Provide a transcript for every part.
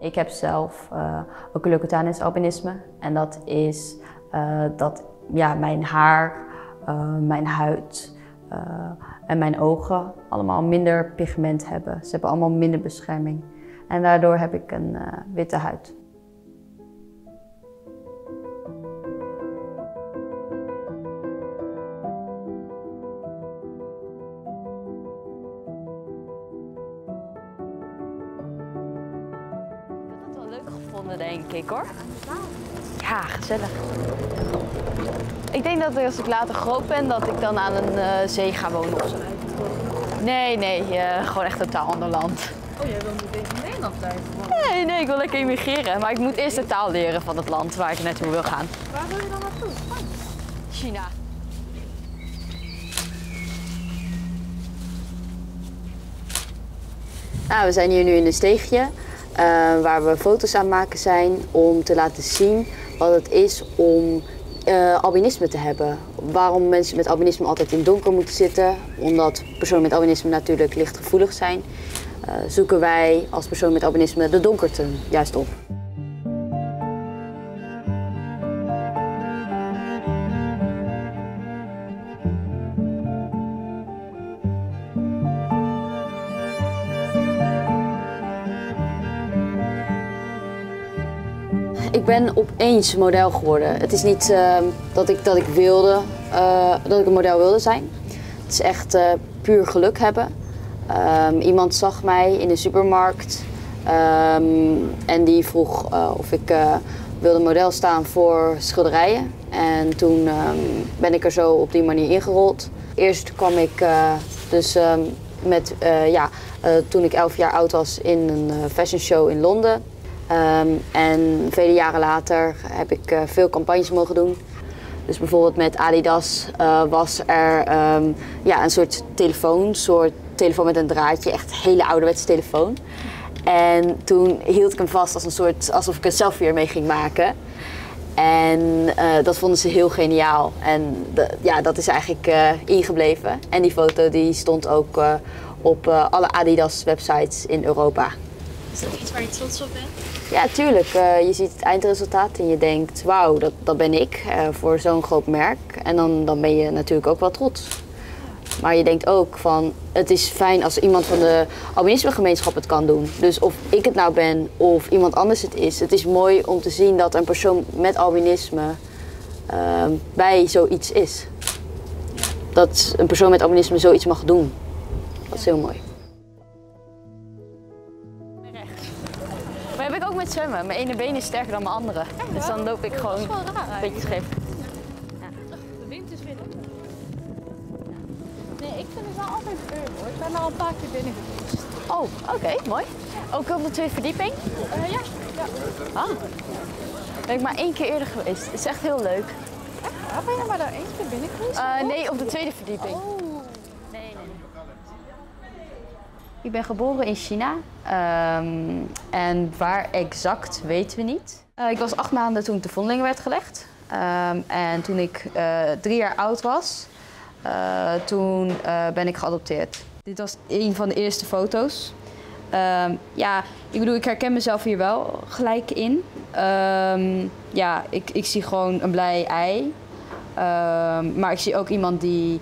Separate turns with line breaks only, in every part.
Ik heb zelf ook leucocutaneus albinisme en dat is dat mijn haar, mijn huid en mijn ogen allemaal minder pigment hebben. Ze hebben allemaal minder bescherming en daardoor heb ik een witte huid. Leuk gevonden, denk ik hoor. Ja, gezellig. Ik denk dat als ik later groot ben, dat ik dan aan een zee ga wonen of zo. Nee, gewoon echt een totaal ander land.
Oh, jij wil niet even in Nederland blijven?
Nee, ik wil lekker immigreren. Maar ik moet eerst de taal leren van het land waar ik naartoe wil gaan.
Waar wil je dan naartoe?
China. Nou, we zijn hier nu in een steegje waar we foto's aan het maken zijn om te laten zien wat het is om albinisme te hebben. Waarom mensen met albinisme altijd in het donker moeten zitten, omdat personen met albinisme natuurlijk lichtgevoelig zijn, zoeken wij als persoon met albinisme de donkerte juist op. Ik ben opeens model geworden. Het is niet dat ik wilde, dat ik een model wilde zijn. Het is echt puur geluk hebben. Iemand zag mij in de supermarkt en die vroeg of ik wilde model staan voor schilderijen. En toen ben ik er zo op die manier ingerold. Eerst kwam ik toen ik 11 jaar oud was in een fashion show in Londen. En vele jaren later heb ik veel campagnes mogen doen. Dus bijvoorbeeld met Adidas was er een soort telefoon met een draadje, echt een hele ouderwetse telefoon. En toen hield ik hem vast als een soort, alsof ik een selfie ermee ging maken. En dat vonden ze heel geniaal. En dat is eigenlijk ingebleven. En die foto die stond ook op alle Adidas websites in Europa.
Is dat iets waar je trots op bent?
Ja, tuurlijk. Je ziet het eindresultaat en je denkt, wauw, dat ben ik voor zo'n groot merk. En dan ben je natuurlijk ook wel trots. Maar je denkt ook van, het is fijn als iemand van de albinismegemeenschap het kan doen. Dus of ik het nou ben of iemand anders het is mooi om te zien dat een persoon met albinisme bij zoiets is. Dat een persoon met albinisme zoiets mag doen. Dat is heel mooi. Maar heb ik ook met zwemmen. Mijn ene been is sterker dan mijn andere. Dus dan loop ik gewoon een beetje scheef.
Ja. De wind is weer lekker. Nee, ik vind het wel altijd leuk hoor. Ik ben al een paar keer binnen geweest.
Oh, oké, mooi. Ook op de tweede verdieping?
Ja.
Ah. Ben ik maar 1 keer eerder geweest. Het is echt heel leuk.
Echt? Ben je maar daar 1 keer binnen geweest?
Nee, op de tweede verdieping.
Oh.
Nee. Ik ben geboren in China en waar exact weten we niet. Ik was 8 maanden toen ik de vondeling werd gelegd. En toen ik 3 jaar oud was, toen ben ik geadopteerd. Dit was een van de eerste foto's. Ik herken mezelf hier wel gelijk in. Ik zie gewoon een blij ei. Maar ik zie ook iemand die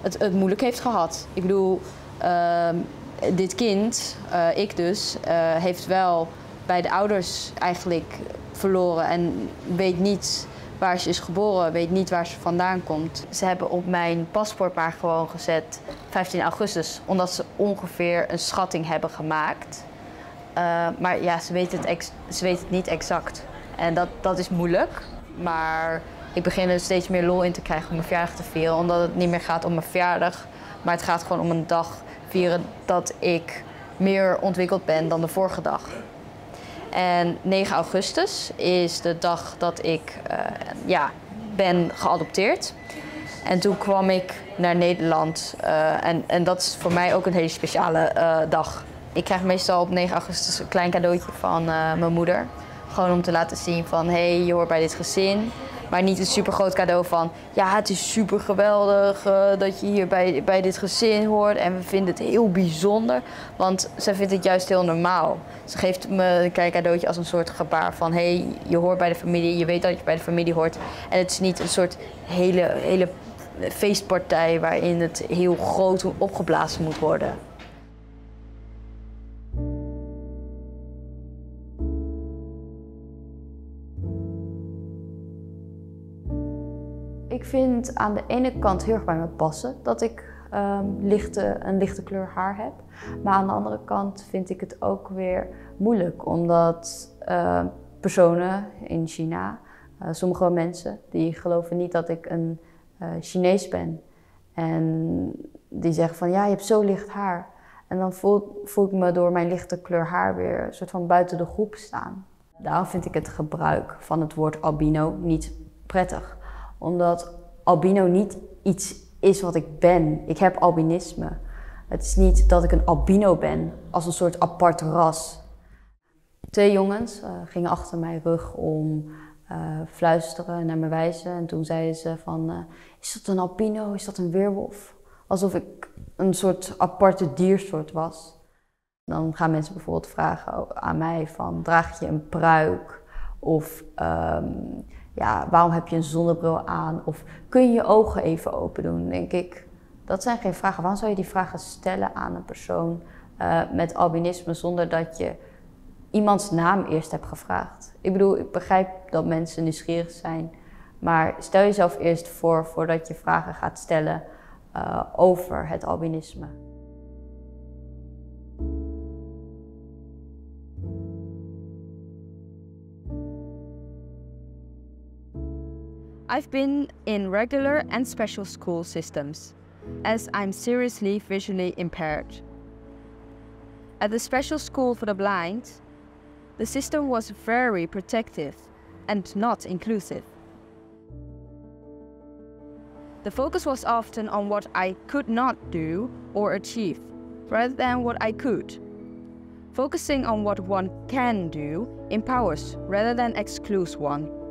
het moeilijk heeft gehad. Ik bedoel, dit kind, ik dus, heeft wel bij de ouders eigenlijk verloren en weet niet waar ze is geboren, weet niet waar ze vandaan komt. Ze hebben op mijn paspoort maar gewoon gezet 15 augustus, omdat ze ongeveer een schatting hebben gemaakt. Maar ja, ze weten het niet exact. En dat is moeilijk, maar ik begin er steeds meer lol in te krijgen om mijn verjaardag te vieren, omdat het niet meer gaat om mijn verjaardag, maar het gaat gewoon om een dag vieren dat ik meer ontwikkeld ben dan de vorige dag. En 9 augustus is de dag dat ik ben geadopteerd. En toen kwam ik naar Nederland en dat is voor mij ook een hele speciale dag. Ik krijg meestal op 9 augustus een klein cadeautje van mijn moeder. Gewoon om te laten zien van, hey, je hoort bij dit gezin. Maar niet een super groot cadeau van, ja, het is super geweldig dat je hier bij dit gezin hoort. En we vinden het heel bijzonder, want zij vindt het juist heel normaal. Ze geeft me een klein cadeautje als een soort gebaar van, hé, je hoort bij de familie, je weet dat je bij de familie hoort. En het is niet een soort hele feestpartij waarin het heel groot opgeblazen moet worden. Ik vind aan de ene kant heel erg bij me passen dat ik een lichte kleur haar heb. Maar aan de andere kant vind ik het ook weer moeilijk, omdat personen in China, sommige mensen, die geloven niet dat ik een Chinees ben. En die zeggen van, ja, je hebt zo licht haar. En dan voel ik me door mijn lichte kleur haar weer een soort van buiten de groep staan. Daarom vind ik het gebruik van het woord albino niet prettig. Omdat albino niet iets is wat ik ben. Ik heb albinisme. Het is niet dat ik een albino ben als een soort apart ras. 2 jongens gingen achter mijn rug om fluisteren naar me wijzen. En toen zeiden ze van, is dat een albino? Is dat een weerwolf? Alsof ik een soort aparte diersoort was. Dan gaan mensen bijvoorbeeld vragen aan mij van, draag je een pruik? Of ja, waarom heb je een zonnebril aan? Of kun je je ogen even open doen? Dan denk ik, dat zijn geen vragen. Waarom zou je die vragen stellen aan een persoon met albinisme zonder dat je iemands naam eerst hebt gevraagd? Ik bedoel, ik begrijp dat mensen nieuwsgierig zijn, maar stel jezelf eerst voor voordat je vragen gaat stellen over het albinisme.
I've been in regular and special school systems, as I'm seriously visually impaired. At the special school for the blind, the system was very protective and not inclusive. The focus was often on what I could not do or achieve, rather than what I could. Focusing on what one can do empowers rather than excludes one.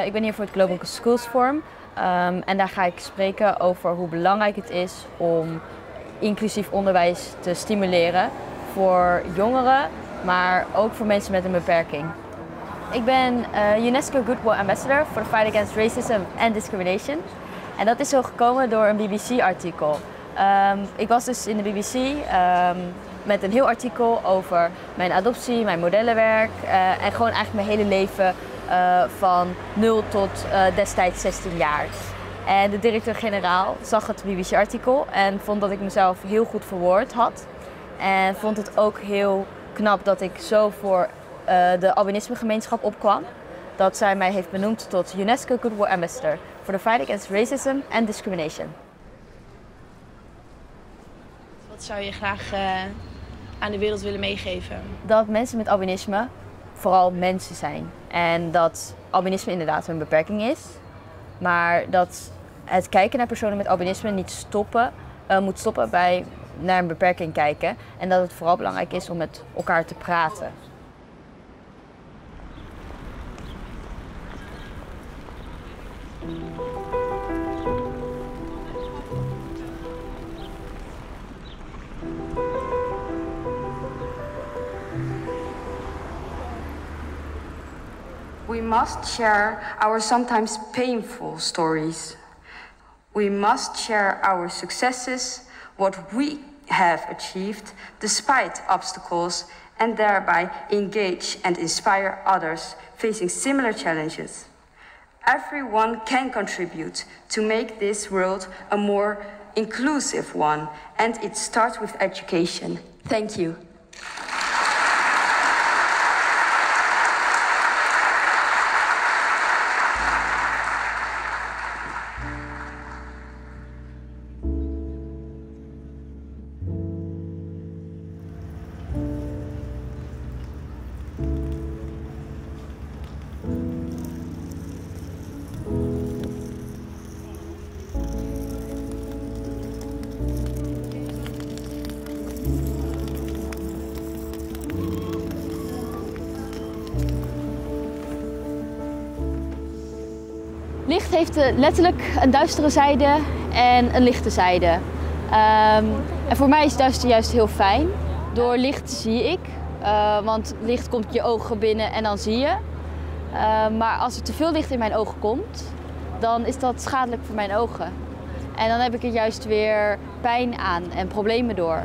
Ik ben hier voor het Global Schools Forum en daar ga ik spreken over hoe belangrijk het is om inclusief onderwijs te stimuleren voor jongeren, maar ook voor mensen met een beperking. Ik ben UNESCO Goodwill Ambassador for the Fight Against Racism and Discrimination en dat is zo gekomen door een BBC-artikel. Ik was dus in de BBC met een heel artikel over mijn adoptie, mijn modellenwerk en gewoon eigenlijk mijn hele leven van 0 tot destijds 16 jaar. En de directeur-generaal zag het BBC-artikel en vond dat ik mezelf heel goed verwoord had. En vond het ook heel knap dat ik zo voor de albinisme-gemeenschap opkwam. Dat zij mij heeft benoemd tot UNESCO Goodwill Ambassador for the Fight Against Racism and Discrimination.
Wat zou je graag aan de wereld willen meegeven?
Dat mensen met albinisme vooral mensen zijn. En dat albinisme inderdaad een beperking is. Maar dat het kijken naar personen met albinisme niet moet stoppen bij naar een beperking kijken. En dat het vooral belangrijk is om met elkaar te praten.
We must share our sometimes painful stories. We must share our successes, what we have achieved despite obstacles, and thereby engage and inspire others facing similar challenges. Everyone can contribute to make this world a more inclusive one, and it starts with education. Thank you.
Licht heeft letterlijk een duistere zijde en een lichte zijde. En voor mij is duister juist heel fijn. Door licht zie ik, want licht komt je ogen binnen en dan zie je. Maar als er te veel licht in mijn ogen komt, dan is dat schadelijk voor mijn ogen. En dan heb ik er juist weer pijn aan en problemen door.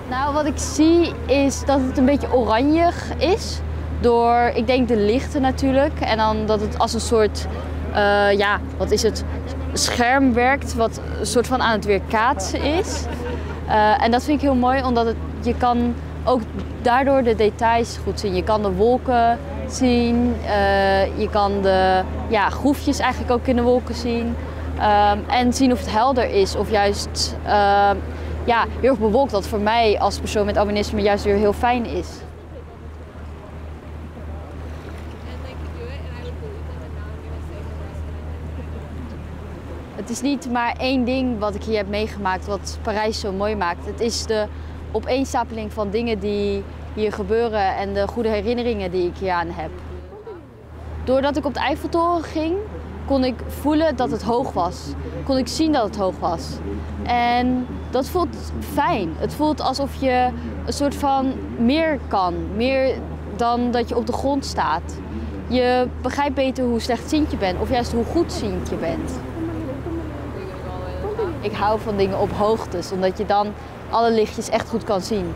Nou, wat ik zie is dat het een beetje oranjig is. Door, ik denk, de lichten natuurlijk. En dan dat het als een soort, wat is het, scherm werkt. Wat een soort van aan het weerkaatsen is. En dat vind ik heel mooi, omdat je kan ook daardoor de details goed zien. Je kan de wolken zien. Je kan de groefjes eigenlijk ook in de wolken zien. En zien of het helder is of juist heel erg bewolkt, wat voor mij als persoon met albinisme juist weer heel fijn is. Het is niet maar één ding wat ik hier heb meegemaakt wat Parijs zo mooi maakt. Het is de opeenstapeling van dingen die hier gebeuren en de goede herinneringen die ik hier aan heb. Doordat ik op de Eiffeltoren ging, kon ik voelen dat het hoog was. Kon ik zien dat het hoog was. En dat voelt fijn. Het voelt alsof je een soort van meer kan. Meer dan dat je op de grond staat. Je begrijpt beter hoe slechtziend je bent of juist hoe goedziend je bent. Ik hou van dingen op hoogtes, omdat je dan alle lichtjes echt goed kan zien.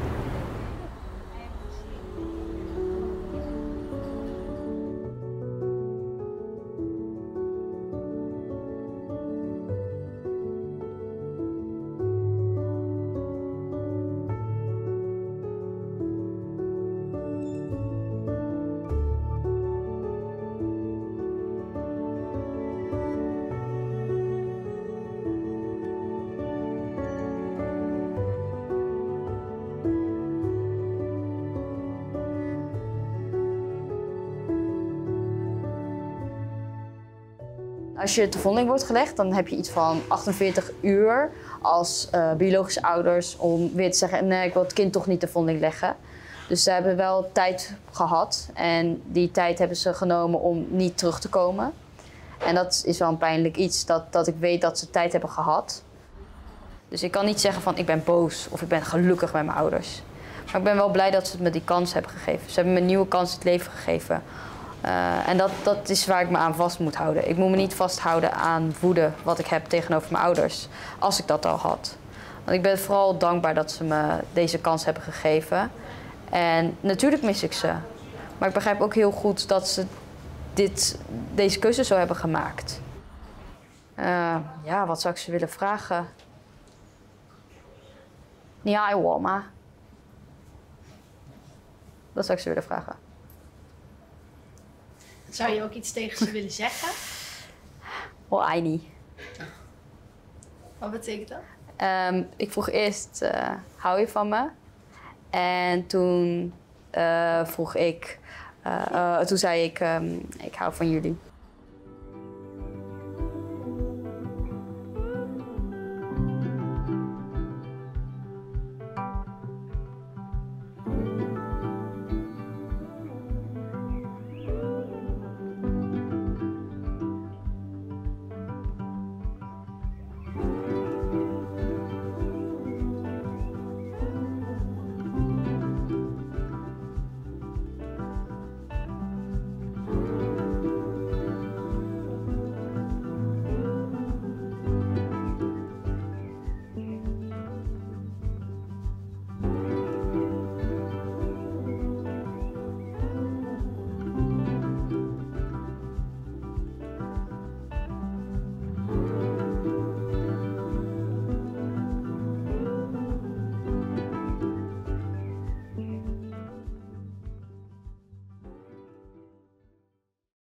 Als je te vondeling wordt gelegd, dan heb je iets van 48 uur als biologische ouders om weer te zeggen, nee, ik wil het kind toch niet te vondeling leggen. Dus ze hebben wel tijd gehad en die tijd hebben ze genomen om niet terug te komen. En dat is wel een pijnlijk iets, dat ik weet dat ze tijd hebben gehad. Dus ik kan niet zeggen van ik ben boos of ik ben gelukkig met mijn ouders. Maar ik ben wel blij dat ze me die kans hebben gegeven. Ze hebben me een nieuwe kans in het leven gegeven. En dat is waar ik me aan vast moet houden. Ik moet me niet vasthouden aan woede wat ik heb tegenover mijn ouders, als ik dat al had. Want ik ben vooral dankbaar dat ze me deze kans hebben gegeven. En natuurlijk mis ik ze. Maar ik begrijp ook heel goed dat ze deze keuze zo hebben gemaakt. Wat zou ik ze willen vragen? Ja, mama. Dat zou ik ze willen vragen.
Zou je ook iets tegen ze willen zeggen?
Oh, niet.
Wat betekent dat?
Ik vroeg eerst, hou je van me? En toen toen zei ik hou van jullie.